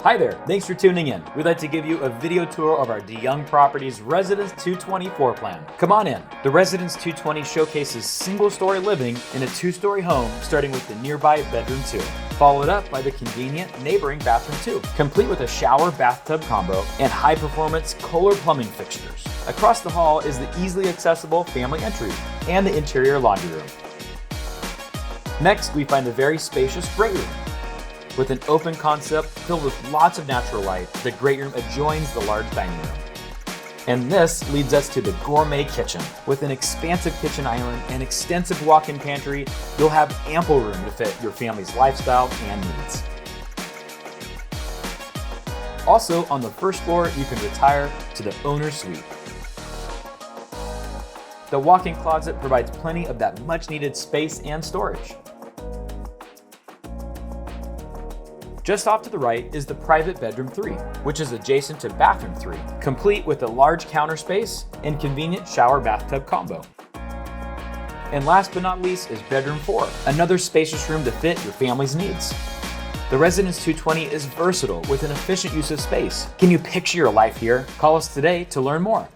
Hi there, thanks for tuning in. We'd like to give you a video tour of our Young Properties Residence 220 floor plan. Come on in. The Residence 220 showcases single-story living in a two-story home starting with the nearby bedroom 2, followed up by the convenient neighboring bathroom 2, complete with a shower bathtub combo and high-performance Kohler plumbing fixtures. Across the hall is the easily accessible family entry and the interior laundry room. Next, we find the very spacious great room. With an open concept filled with lots of natural light, the great room adjoins the large dining room. And this leads us to the gourmet kitchen. With an expansive kitchen island and extensive walk-in pantry, you'll have ample room to fit your family's lifestyle and needs. Also, on the first floor, you can retire to the owner's suite. The walk-in closet provides plenty of that much-needed space and storage. Just off to the right is the private bedroom 3, which is adjacent to bathroom 3, complete with a large counter space and convenient shower bathtub combo. And last but not least is bedroom 4, another spacious room to fit your family's needs. The Residence 220 is versatile with an efficient use of space. Can you picture your life here? Call us today to learn more.